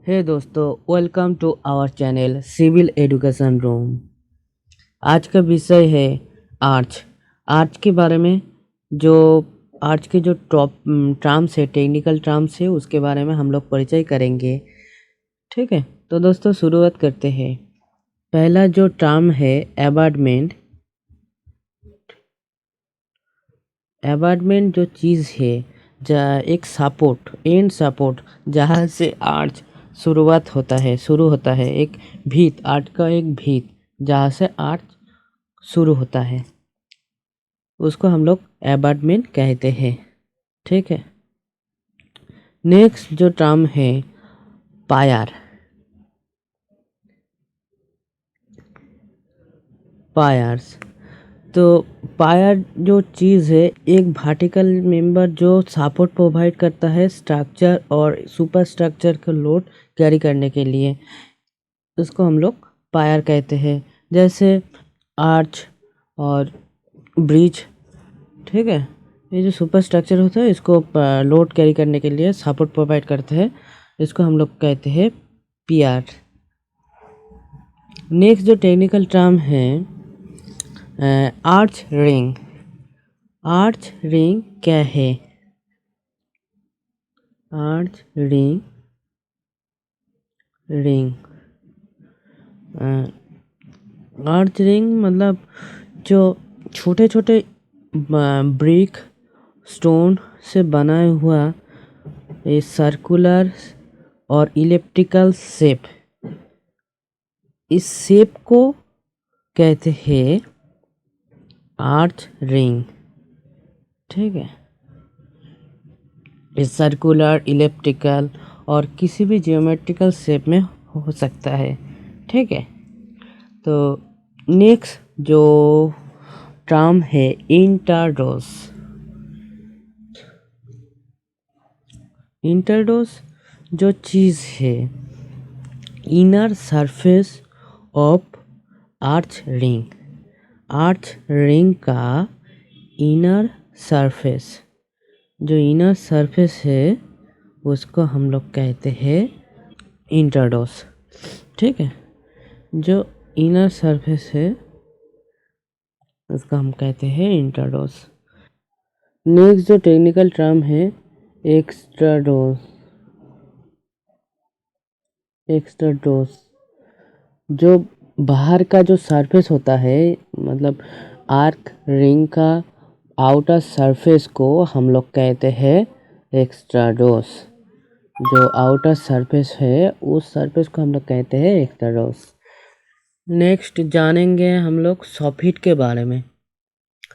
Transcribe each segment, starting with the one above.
हे दोस्तों, welcome to our channel civil education room. आज का विषय है आर्च। आर्च के बारे में जो आर्च के जो टॉप टर्म्स है, टेक्निकल टर्म्स है, उसके बारे में हम लोग परिचय करेंगे। ठीक है, तो दोस्तों शुरुआत करते हैं। पहला जो टर्म है अबाटमेंट। अबाटमेंट जो चीज़ है, एक सपोर्ट, एंड सपोर्ट, जहाँ से आर्च शुरू होता है एक भीत, आर्च का एक भीत जहाँ से आर्च शुरू होता है, उसको हम लोग अबाटमेंट कहते हैं। ठीक है, नेक्स्ट जो टर्म है पायर। पायर्स, तो पायर जो चीज़ है, एक वर्टिकल मेंबर जो सपोर्ट प्रोवाइड करता है स्ट्रक्चर और सुपर स्ट्रक्चर का लोड कैरी करने के लिए, उसको हम लोग पायर कहते हैं। जैसे आर्च और ब्रिज। ठीक है, ये जो सुपर स्ट्रक्चर होता है, इसको लोड कैरी करने के लिए सपोर्ट प्रोवाइड करते हैं, इसको हम लोग कहते हैं पियर। नेक्स्ट जो टेक्निकल टर्म है आर्च रिंग। आर्च रिंग क्या है? आर्च रिंग आर्च रिंग मतलब जो छोटे छोटे ब्रिक स्टोन से बनाया हुआ ये सर्कुलर और इलिप्टिकल शेप, इस शेप को कहते हैं आर्च रिंग। ठीक है, इस सर्कुलर, इलिप्टिकल और किसी भी जियोमेट्रिकल शेप में हो सकता है। ठीक है, तो नेक्स्ट जो टर्म है इंटरडोस। इंटरडोस जो चीज़ है, inner surface of arch ring. Arch ring का इनर सरफेस, जो इनर सरफेस है, उसको हम लोग कहते हैं इंटरडोस। ठीक है, जो इनर सरफेस है उसको हम कहते हैं इंटरडोस। नेक्स्ट जो टेक्निकल टर्म है एक्स्ट्राडोस। एक्स्ट्राडोस जो बाहर का जो सरफेस होता है, मतलब आर्क रिंग का आउटर सरफेस को हम लोग कहते हैं एक्स्ट्राडोस। जो आउटर सरफेस है, उस सरफेस को हम लोग कहते हैं एक्स्ट्राडोस। नेक्स्ट जानेंगे हम लोग सॉफिट के बारे में।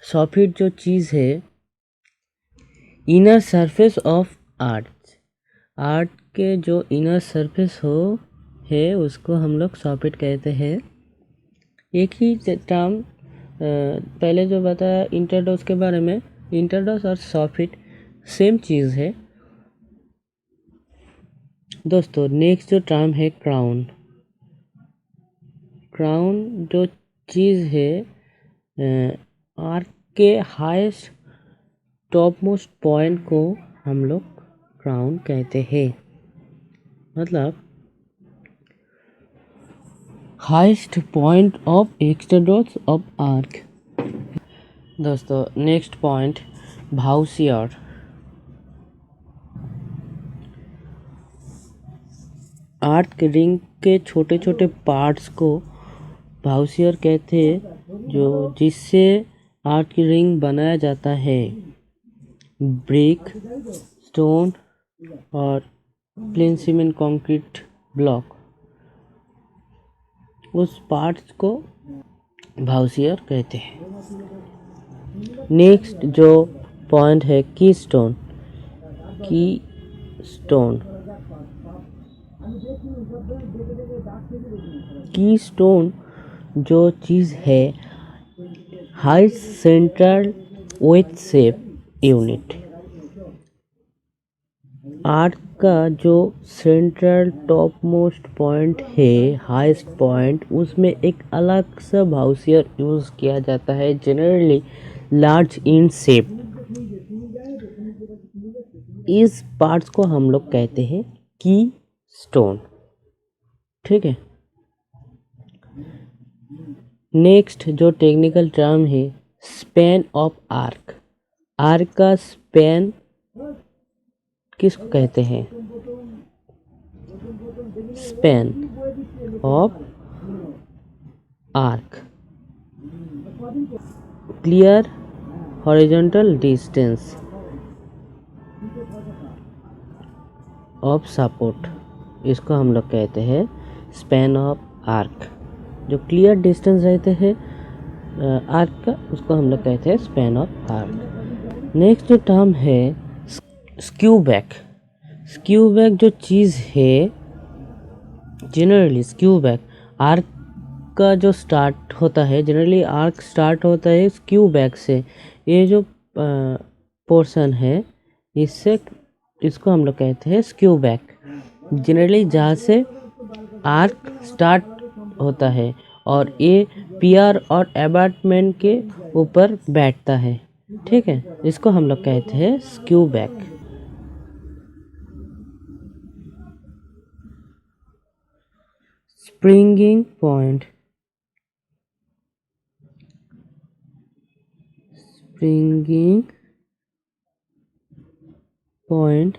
सॉफिट जो चीज़ है, inner surface of arch. Art के जो इनर सरफेस है, उसको हम लोग सॉफिट कहते हैं। एक ही टर्म पहले जो बताया इंटरडोस के बारे में, इंटरडोस और सॉफिट सेम चीज़ है दोस्तों। नेक्स्ट जो टर्म है क्राउन। क्राउन जो चीज़ है, आर्क के हाईएस्ट टॉप मोस्ट पॉइंट को हम लोग क्राउन कहते हैं, मतलब highest point of extrados of arch. दोस्तों next point voussoir. Arch ring के छोटे छोटे पार्ट्स को भाउसियर कहते हैं, जो जिससे आर्क रिंग बनाया जाता है। ब्रिक, स्टोन और प्लेन सीमेंट कंक्रीट ब्लॉक, उस पार्ट्स को भाउसियर कहते हैं। नेक्स्ट जो पॉइंट है की स्टोन। की स्टोन, की स्टोन जो चीज़ है, high central veg shape unit. Arc का जो सेंट्रल टॉप मोस्ट पॉइंट है, हाईएस्ट पॉइंट, उसमें एक अलग सा भाउसियर यूज़ किया जाता है, जनरली लार्ज इन शेप। इस पार्ट्स को हम लोग कहते हैं की स्टोन। ठीक है। नेक्स्ट जो टेक्निकल टर्म है, स्पैन ऑफ आर्क। आर्क का स्पैन किसको कहते हैं? Span of arc, clear horizontal distance of support, इसको हम लोग कहते हैं स्पैन ऑफ आर्क। जो क्लियर डिस्टेंस रहते हैं आर्क का, उसको हम लोग कहते हैं स्पैन ऑफ आर्क। नेक्स्ट जो टर्म है स्क्यू बैक। स्क्यू बैक जो चीज़ है, जनरली स्क्यू बैक आर्क का जो स्टार्ट होता है, जनरली आर्क स्टार्ट होता है स्क्यू बैक से। ये जो पोर्शन है, इससे इसको हम लोग कहते हैं स्क्यू बैक। जनरली जहाँ से आर्क स्टार्ट होता है और ये पियर और अबैटमेंट के ऊपर बैठता है, ठीक है, इसको हम लोग कहते हैं skew back. Springing point. Springing point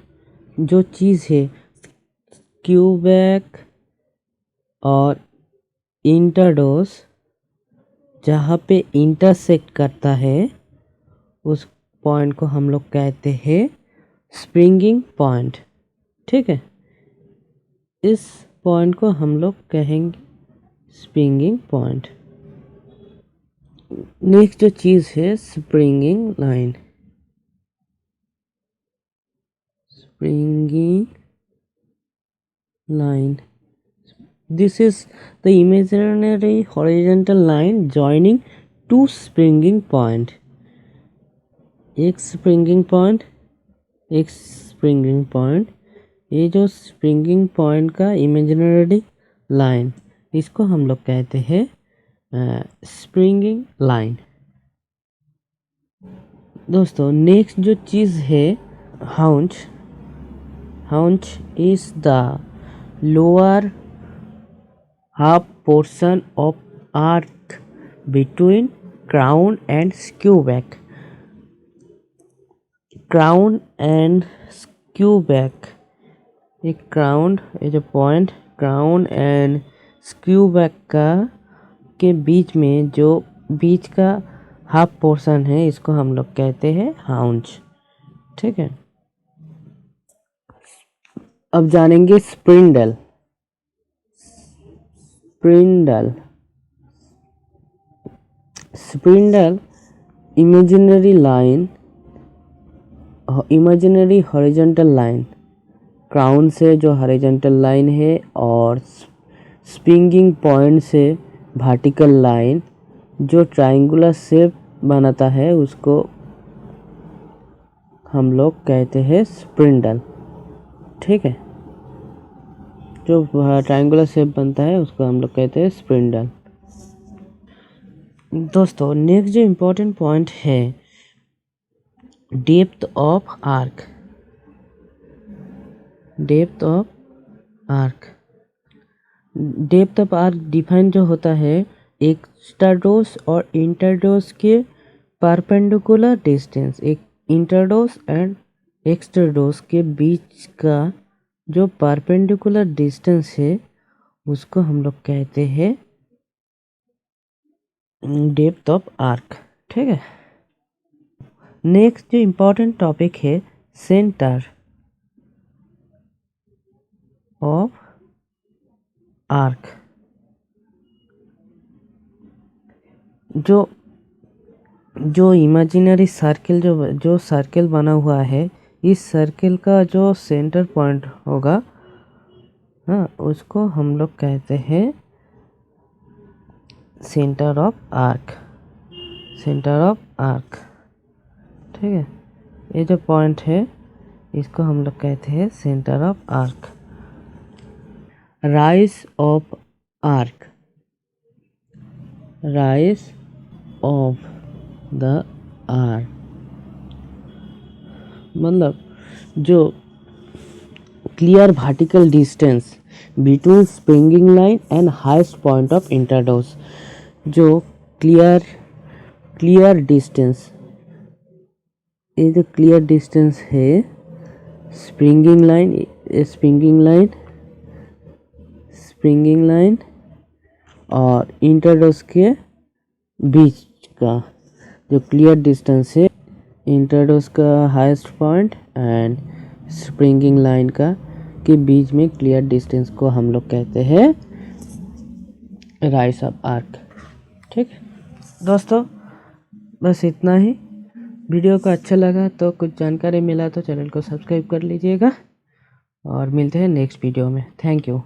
जो चीज़ है स्क्यू बैक और इंटरडोस जहाँ पे इंटरसेक्ट करता है, उस पॉइंट को हम लोग कहते हैं स्प्रिंगिंग पॉइंट, ठीक है। इस पॉइंट को हम लोग कहेंगे स्प्रिंगिंग पॉइंट। नेक्स्ट जो चीज़ है springing line. Springing line, this is the imaginary horizontal line joining two springing point, एक springing point, एक springing point। ये जो springing point का imaginary line, इसको हम लोग कहते हैं springing line। दोस्तों नेक्स्ट जो चीज़ है haunch. Haunch is the lower half portion of arc between crown and skew back। crown and skew back, ये क्राउन, ये जो point crown and skew back का के बीच में जो बीच का हाफ पोर्शन है, इसको हम लोग कहते हैं हाउंच, ठीक है। अब जानेंगे spandrel. Spandrel, spandrel imaginary line, imaginary horizontal line, crown से जो हॉरिजॉन्टल लाइन है और स्प्रिंगिंग पॉइंट से वर्टिकल लाइन जो ट्रायंगुलर शेप बनाता है, उसको हम लोग कहते हैं स्प्रिंडल, ठीक है। जो ट्रायंगुलर शेप बनता है उसको हम लोग कहते हैं स्प्रिंडल। दोस्तों नेक्स्ट जो इम्पोर्टेंट पॉइंट है depth of arc. Depth of arc, depth of arc define जो होता है एक्स्ट्राडोस और इंटरडोस के परपेंडिकुलर डिस्टेंस। एक इंटरडोस एंड एक्स्ट्राडोस के बीच का जो परपेंडिकुलर डिस्टेंस है, उसको हम लोग कहते हैं डेप्थ ऑफ आर्क, ठीक है। नेक्स्ट जो इम्पोर्टेंट टॉपिक है सेंटर ऑफ आर्क। जो इमेजिनरी सर्किल जो सर्किल बना हुआ है, इस सर्किल का जो सेंटर पॉइंट होगा, हाँ, उसको हम लोग कहते हैं centre of arc. Centre of arc, ठीक है। ये जो पॉइंट है इसको हम लोग कहते हैं centre of arch. Rise of arch. Rise of the arch मतलब जो clear vertical distance between springing line and highest point of intrados. जो क्लियर डिस्टेंस, ये जो क्लियर डिस्टेंस है स्प्रिंगिंग लाइन और इंटरडोज के बीच का जो क्लियर डिस्टेंस है, इंटरडोज का highest point and springing line का के बीच में क्लियर डिस्टेंस को हम लोग कहते हैं राइज ऑफ आर्क। ठीक दोस्तों, बस इतना ही। वीडियो को अच्छा लगा तो कुछ जानकारी मिला तो चैनल को सब्सक्राइब कर लीजिएगा और मिलते हैं नेक्स्ट वीडियो में। Thank you.